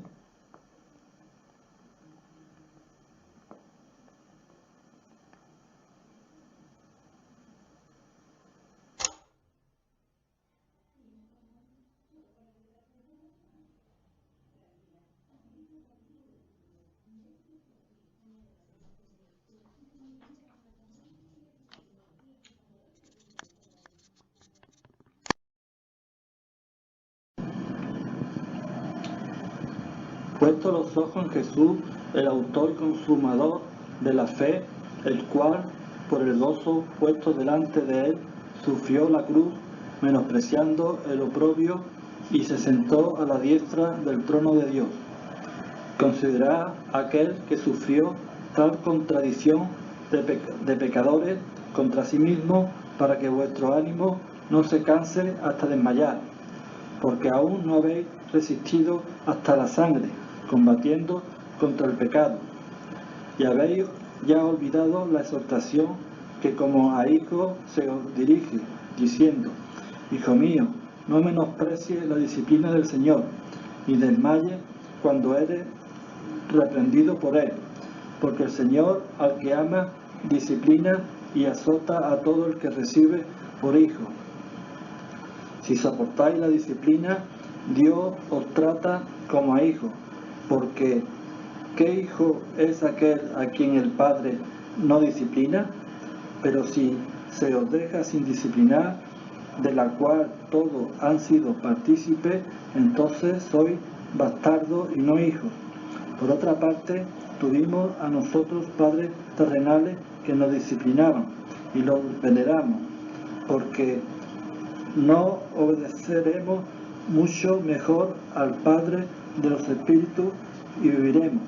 puesto los ojos en Jesús, el autor y consumador de la fe, el cual, por el gozo puesto delante de él, sufrió la cruz, menospreciando el oprobio, y se sentó a la diestra del trono de Dios. Considerad aquel que sufrió tal contradicción de pecadores contra sí mismo, para que vuestro ánimo no se canse hasta desmayar, porque aún no habéis resistido hasta la sangre, combatiendo contra el pecado, y habéis ya olvidado la exhortación que como a hijo se os dirige, diciendo: Hijo mío, no menosprecies la disciplina del Señor, ni desmayes cuando eres reprendido por él, porque el Señor al que ama disciplina y azota a todo el que recibe por hijo. Si soportáis la disciplina, Dios os trata como a hijos, porque ¿qué hijo es aquel a quien el Padre no disciplina? Pero si se os deja sin disciplinar, de la cual todos han sido partícipes, entonces sois bastardos y no hijos. Por otra parte, tuvimos a nosotros padres terrenales que nos disciplinaban, y los veneramos, porque no obedeceremos mucho mejor al Padre de los Espíritus y viviremos.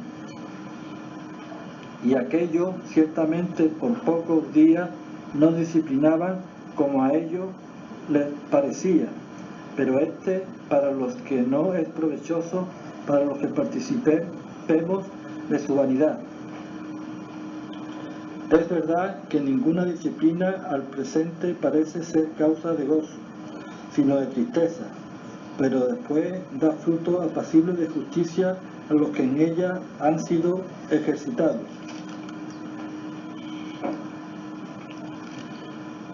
Y aquellos ciertamente por pocos días nos disciplinaban como a ellos les parecía, pero para los que no es provechoso, para los que participemos de su vanidad. Es verdad que ninguna disciplina al presente parece ser causa de gozo, sino de tristeza, pero después da fruto apacible de justicia a los que en ella han sido ejercitados.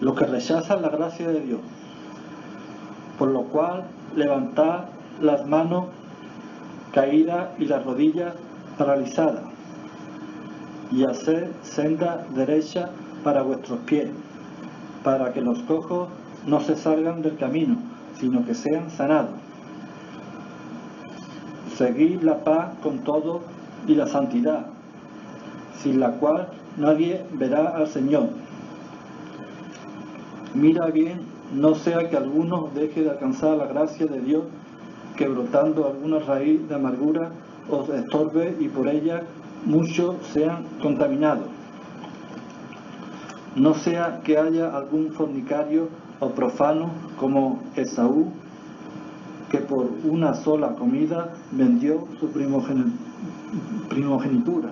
Los que rechazan la gracia de Dios, por lo cual levantad las manos caídas y las rodillas paralizadas, y hacer senda derecha para vuestros pies, para que los cojos no se salgan del camino, sino que sean sanados. Seguid la paz con todos y la santidad, sin la cual nadie verá al Señor. Mira bien, no sea que alguno deje de alcanzar la gracia de Dios, que brotando alguna raíz de amargura os estorbe y por ella muchos sean contaminados. No sea que haya algún fornicario o profano como Esaú, que por una sola comida vendió su primogenitura,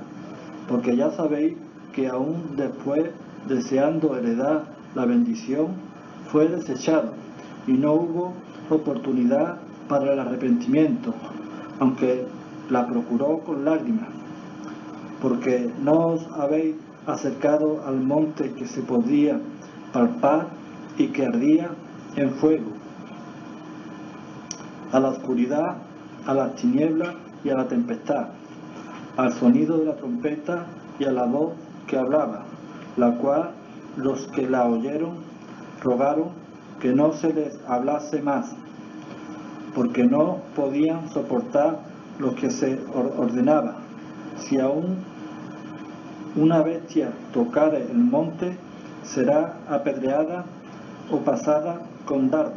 porque ya sabéis que aún después, deseando heredar la bendición, fue desechado y no hubo oportunidad para el arrepentimiento, aunque la procuró con lágrimas, porque no os habéis acercado al monte que se podía palpar y que ardía en fuego, a la oscuridad, a las tinieblas y a la tempestad, al sonido de la trompeta y a la voz que hablaba, la cual los que la oyeron rogaron que no se les hablase más, porque no podían soportar lo que se ordenaba. Si aún una bestia tocare el monte, será apedreada o pasada con dardo.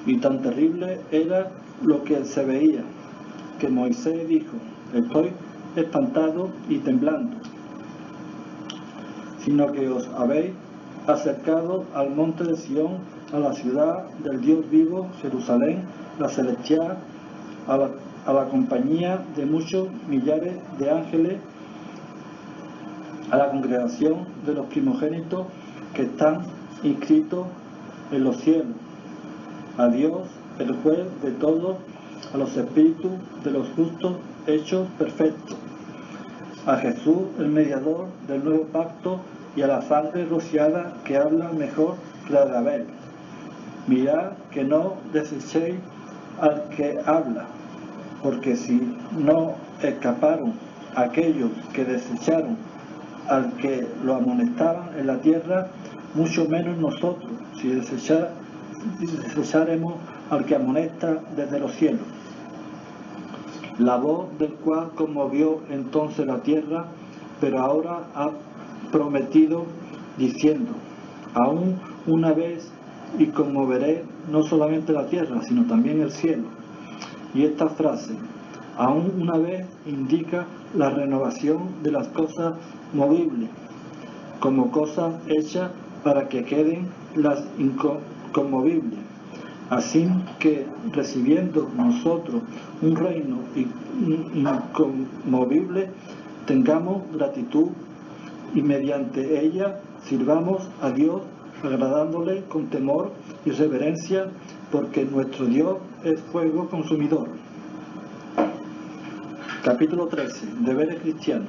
Y tan terrible era lo que se veía, que Moisés dijo: estoy espantado y temblando. Sino que os habéis acercado al monte de Sión, a la ciudad del Dios vivo, Jerusalén, la celestial, a la compañía de muchos millares de ángeles, a la congregación de los primogénitos que están inscritos en los cielos, a Dios, el juez de todos, a los espíritus de los justos hechos perfectos, a Jesús, el mediador del nuevo pacto, y a la sangre rociada que habla mejor que la de Abel. Mirad que no desechéis al que habla, porque si no escaparon aquellos que desecharon al que lo amonestaban en la tierra, mucho menos nosotros, si desecharemos al que amonesta desde los cielos. La voz del cual conmovió entonces la tierra, pero ahora ha prometido diciendo: aún una vez y conmoveré no solamente la tierra, sino también el cielo. Y esta frase, aún una vez, indica la renovación de las cosas movibles, como cosas hechas para que queden las inconmovibles. Así que, recibiendo nosotros un reino inconmovible, tengamos gratitud y mediante ella sirvamos a Dios, agradándole con temor y reverencia, porque nuestro Dios es fuego consumidor. Capítulo 13. Deberes cristianos.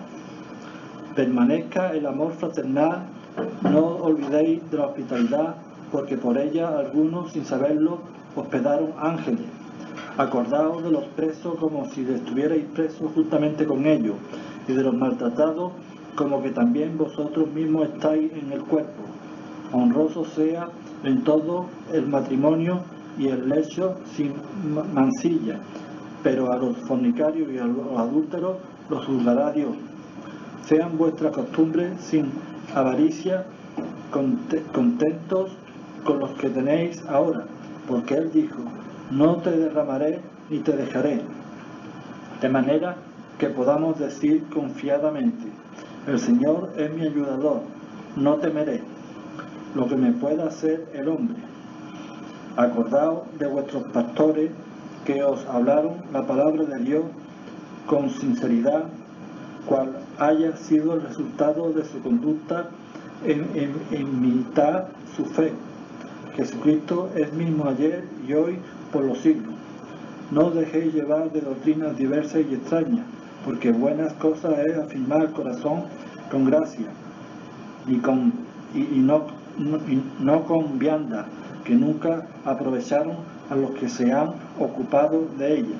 Permanezca el amor fraternal, no olvidéis de la hospitalidad, porque por ella algunos, sin saberlo, hospedaron ángeles. Acordaos de los presos como si estuvierais presos justamente con ellos, y de los maltratados como que también vosotros mismos estáis en el cuerpo. Honroso sea en todo el matrimonio y el lecho sin mancilla, pero a los fornicarios y a los adúlteros los juzgará Dios. Sean vuestras costumbres sin avaricia, contentos con los que tenéis ahora, porque Él dijo: no te derramaré ni te dejaré. De manera que podamos decir confiadamente: el Señor es mi ayudador, no temeré lo que me pueda hacer el hombre. Acordaos de vuestros pastores que os hablaron la palabra de Dios con sinceridad, cual haya sido el resultado de su conducta en imitar su fe. Jesucristo es mismo ayer y hoy por los siglos. No os dejéis llevar de doctrinas diversas y extrañas, porque buenas cosas es afirmar el corazón con gracia y no con vianda, que nunca aprovecharon a los que se han ocupado de ella.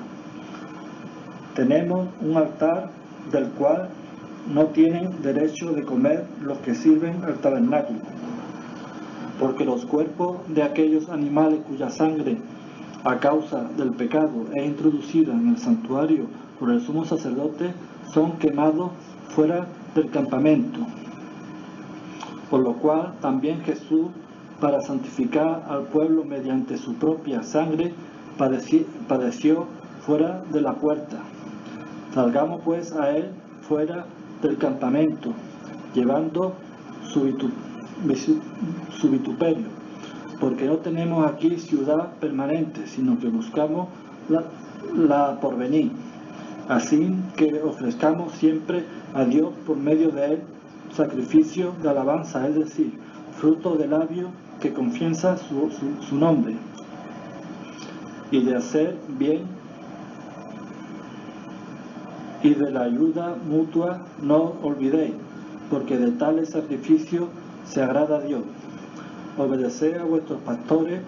Tenemos un altar del cual no tienen derecho de comer los que sirven al tabernáculo, porque los cuerpos de aquellos animales cuya sangre a causa del pecado es introducida en el santuario por el sumo sacerdote son quemados fuera del campamento, por lo cual también Jesús, para santificar al pueblo mediante su propia sangre, padeció fuera de la puerta. Salgamos pues a él fuera del campamento, llevando su vituperio, porque no tenemos aquí ciudad permanente, sino que buscamos la porvenir. Así que ofrezcamos siempre a Dios por medio de él sacrificio de alabanza, es decir, fruto de labio que confiesa su nombre, y de hacer bien y de la ayuda mutua no olvidéis, porque de tales sacrificios se agrada a Dios. Obedeced a vuestros pastores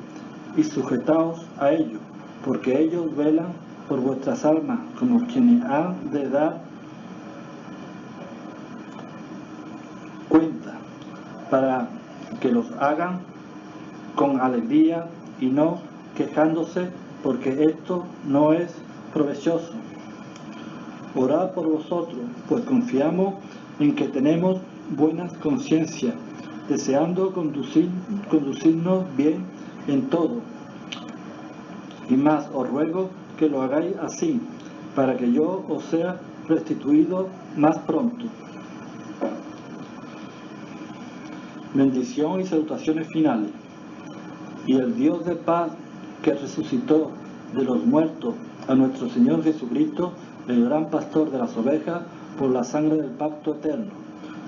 y sujetaos a ellos, porque ellos velan por vuestras almas, como quienes han de dar cuenta, para que los hagan con alegría y no quejándose, porque esto no es provechoso. Orad por vosotros, pues confiamos en que tenemos buena conciencia, deseando conducirnos bien en todo. Y más os ruego que lo hagáis así, para que yo os sea restituido más pronto. Bendición y salutaciones finales. Y el Dios de paz, que resucitó de los muertos a nuestro Señor Jesucristo, el gran pastor de las ovejas, por la sangre del pacto eterno,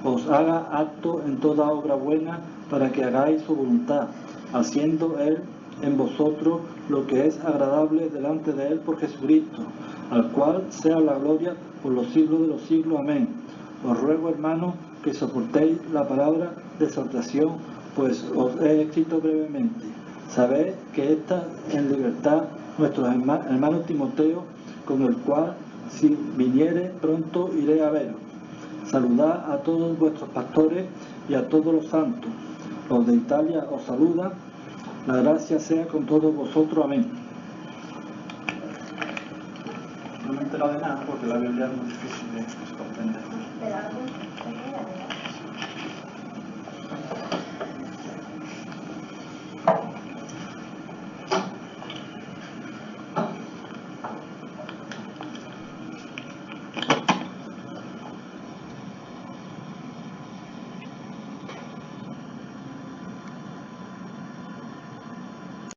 os haga apto en toda obra buena, para que hagáis su voluntad, haciendo Él en vosotros lo que es agradable delante de Él por Jesucristo, al cual sea la gloria por los siglos de los siglos. Amén. Os ruego, hermanos, que soportéis la palabra de exhortación, pues os he escrito brevemente. Sabed que está en libertad nuestro hermano Timoteo, con el cual, si viniere pronto, iré a veros. Saludad a todos vuestros pastores y a todos los santos. Los de Italia os saludan. La gracia sea con todos vosotros. Amén. No me he enterado de nada porque la Biblia es muy difícil de comprender. Pero algo